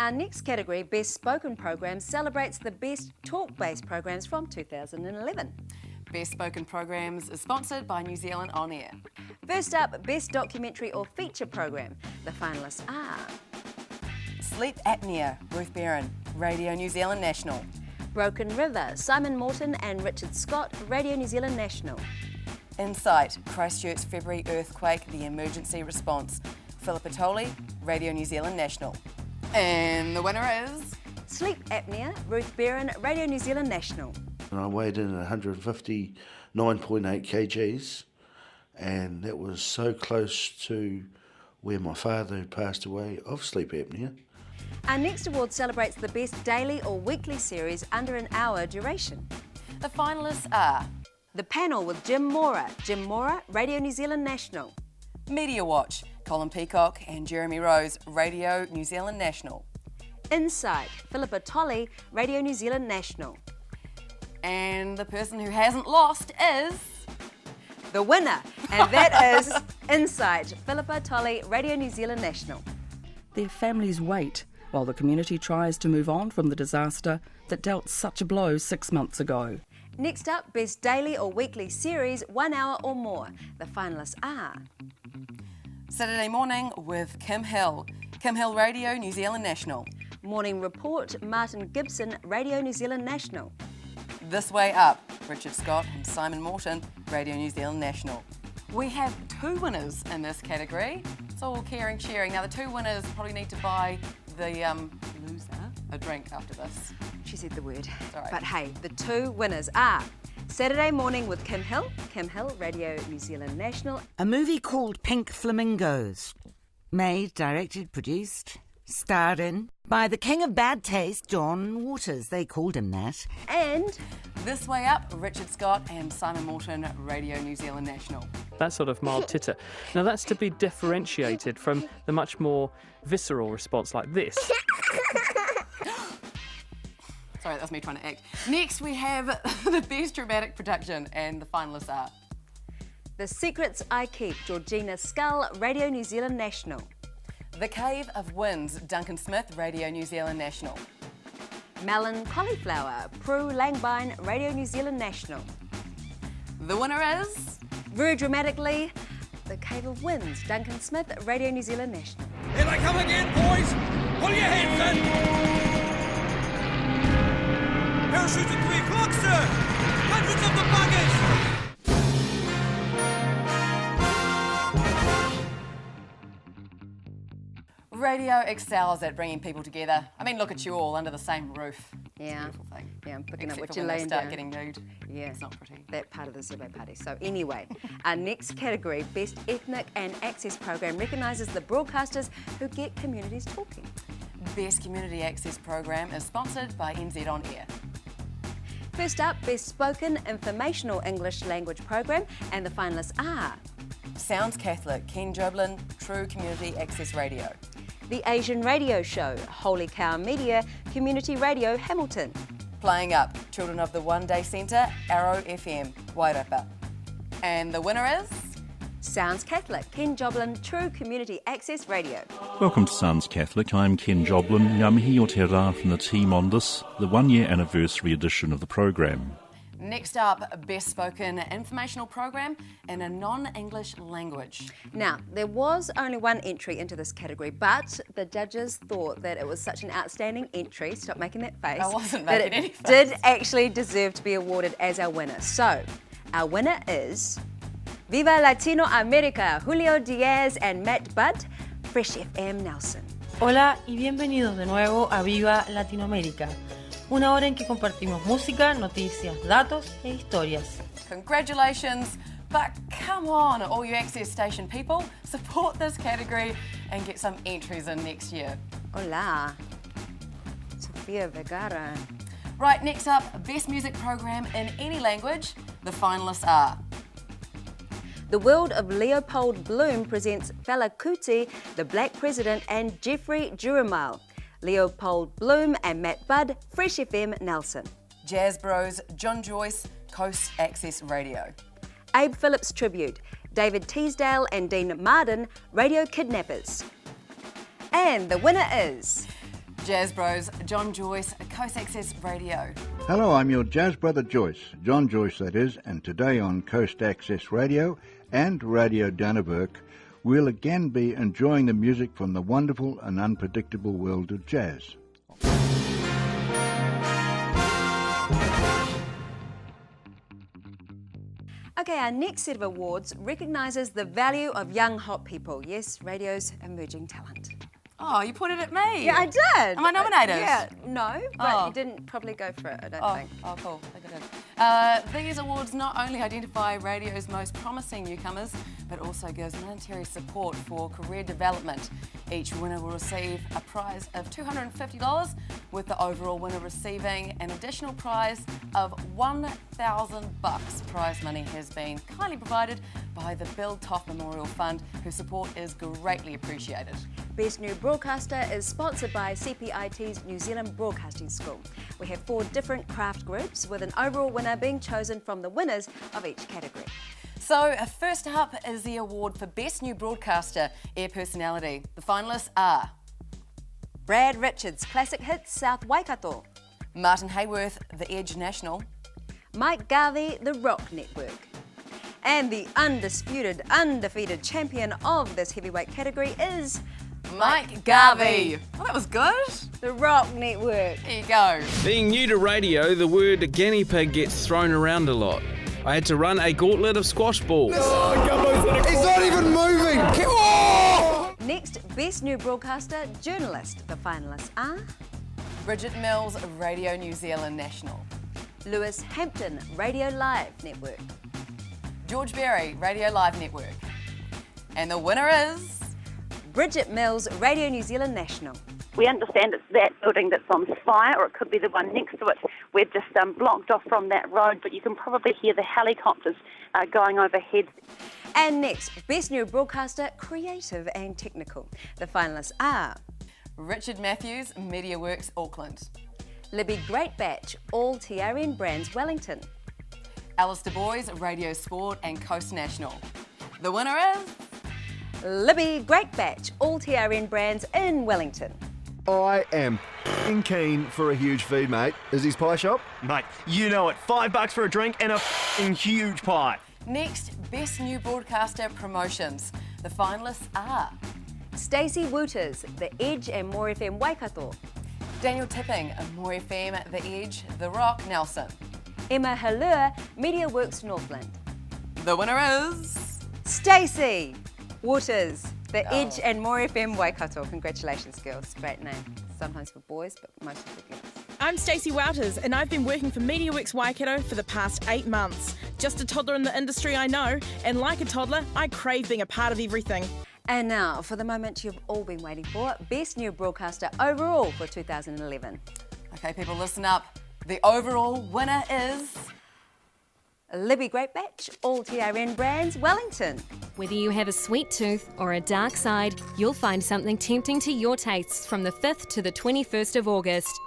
Our next category, Best Spoken Program, celebrates the best talk-based programs from 2011. Best Spoken Programs is sponsored by New Zealand On Air. First up, Best Documentary or Feature Program. The finalists are Sleep Apnea, Ruth Barron, Radio New Zealand National. Broken River, Simon Morton and Richard Scott, Radio New Zealand National. Insight, Christchurch February earthquake, the emergency response. Philippa Tolley, Radio New Zealand National. And the winner is Sleep Apnea, Ruth Barron, Radio New Zealand National. And I weighed in at 159.8 kgs, and that was so close to where my father had passed away of sleep apnea. Our next award celebrates the best daily or weekly series under an hour duration. The finalists are The Panel with Jim Mora, Radio New Zealand National. Media Watch, Colin Peacock and Jeremy Rose, Radio New Zealand National. Insight, Philippa Tolley, Radio New Zealand National. And the person who hasn't lost is The winner, and that is Insight, Philippa Tolley, Radio New Zealand National. Their families wait while the community tries to move on from the disaster that dealt such a blow 6 months ago. Next up, Best Daily or Weekly Series, 1 hour or more. The finalists are Saturday Morning with Kim Hill, Radio New Zealand National. Morning Report, Martin Gibson, Radio New Zealand National. This Way Up, Richard Scott and Simon Morton, Radio New Zealand National. We have 2 winners in this category. It's all caring, sharing. Now the 2 winners probably need to buy the loser a drink after this. She said the word. Sorry. But hey, the 2 winners are Saturday Morning with Kim Hill, Radio New Zealand National. A movie called Pink Flamingos. Made, directed, produced, starred in by the king of bad taste, John Waters. They called him that. And This Way Up, Richard Scott and Simon Morton, Radio New Zealand National. That sort of mild titter. Now that's to be differentiated from the much more visceral response like this. Sorry, that was me trying to act. Next we have the Best Dramatic Production, and the finalists are The Secrets I Keep, Georgina Scull, Radio New Zealand National. The Cave of Winds, Duncan Smith, Radio New Zealand National. Melon Cauliflower, Prue Langbine, Radio New Zealand National. The winner is Very dramatically, The Cave of Winds, Duncan Smith, Radio New Zealand National. Here they come again, boys! Pull your hands in! Parachutes at 3 o'clock, sir! Hundreds of the buggers! Radio excels at bringing people together. I mean, look at you all under the same roof. Yeah. Beautiful thing. Yeah, I'm picking Except up what for you're when they laying start down. getting nude. Yeah. It's not pretty. That part of the survey party. So anyway, our next category, Best Ethnic and Access Program, recognises the broadcasters who get communities talking. Best Community Access Program is sponsored by NZ On Air. First up, Best Spoken Informational English Language Program, and the finalists are Sounds Catholic, Ken Joblin, True Community Access Radio. The Asian Radio Show, Holy Cow Media, Community Radio Hamilton. Playing Up, Children of the One Day Centre, Arrow FM, Wairapa. And the winner is Sounds Catholic, Ken Joblin, True Community Access Radio. Welcome to Sounds Catholic. I'm Ken Joblin. Ngā mihi o te rā from the team on this, the 1-year anniversary edition of the programme. Next up, Best Spoken Informational Program in a non-English language. Now, there was only one entry into this category, but the judges thought that it was such an outstanding entry, stop making that face, I wasn't that making it any face. did actually deserve to be awarded as our winner. So, our winner is Viva Latino America, Julio Diaz and Matt Budd, Fresh FM Nelson. Hola y bienvenidos de nuevo a Viva Latinoamérica, una hora en que compartimos música, noticias, datos e historias. Congratulations, but come on, all you Access Station people, support this category and get some entries in next year. Hola, Sofia Vergara. Right, next up, Best Music Program in any language. The finalists are The World of Leopold Bloom presents Fela Kuti, The Black President, and Jeffrey Jurumale. Leopold Bloom and Matt Budd, Fresh FM Nelson. Jazz Bros, John Joyce, Coast Access Radio. Abe Phillips Tribute, David Teasdale and Dean Marden, Radio Kidnappers. And the winner is Jazz Bros, John Joyce, Coast Access Radio. Hello, I'm your jazz brother Joyce, John Joyce that is, and today on Coast Access Radio and Radio Dannevirke, we'll again be enjoying the music from the wonderful and unpredictable world of jazz. Okay, our next set of awards recognises the value of young hot people. Yes, radio's emerging talent. Oh, you pointed at me. Yeah, I did. Am I nominated? Yeah, no, but Oh. you didn't probably go for it, I don't think. Oh, cool. I think I did. These awards not only identify radio's most promising newcomers, but also gives monetary support for career development. Each winner will receive a prize of $250, with the overall winner receiving an additional prize of $1,000. Prize money has been kindly provided by the Bill Toff Memorial Fund, whose support is greatly appreciated. Best New Broadcaster is sponsored by CPIT's New Zealand Broadcasting School. We have 4 different craft groups, with an overall winner being chosen from the winners of each category. So, first up is the award for Best New Broadcaster Air Personality. The finalists are Brad Richards, Classic Hits, South Waikato. Martin Hayworth, The Edge National. Mike Garvey, The Rock Network. And the undisputed, undefeated champion of this heavyweight category is Mike Garvey. Oh, that was good. The Rock Network. There you go. Being new to radio, the word guinea pig gets thrown around a lot. I had to run a gauntlet of squash balls. He's not even moving! Come on! Next, Best New Broadcaster Journalist. The finalists are Bridget Mills, Radio New Zealand National. Lewis Hampton, Radio Live Network. George Berry, Radio Live Network. And the winner is Bridget Mills, Radio New Zealand National. We understand it's that building that's on fire, or it could be the one next to it. We're just blocked off from that road, but you can probably hear the helicopters going overhead. And next, Best New Broadcaster Creative and Technical. The finalists are Richard Matthews, MediaWorks Auckland. Libby Greatbatch, All TRN Brands Wellington. Alice Du Bois, Radio Sport and Coast National. The winner is Libby Greatbatch, All TRN Brands in Wellington. I am keen for a huge feed, mate. Is his pie shop? Mate, you know it. $5 for a drink and a huge pie. Next, Best New Broadcaster Promotions. The finalists are Stacey Wooters, The Edge and More FM Waikato. Daniel Tipping, More FM, The Edge, The Rock, Nelson. Emma Halur, MediaWorks Northland. The winner is Stacey Wooters, The Edge and More FM Waikato. Congratulations, girls. Great name. Sometimes for boys, but mostly for girls. I'm Stacey Wouters, and I've been working for MediaWorks Waikato for the past 8 months. Just a toddler in the industry, I know, and like a toddler, I crave being a part of everything. And now, for the moment you've all been waiting for, Best New Broadcaster overall for 2011. Okay, people, listen up. The overall winner is Libby Greatbatch, All TRN Brands Wellington. Whether you have a sweet tooth or a dark side, you'll find something tempting to your tastes from the 5th to the 21st of August.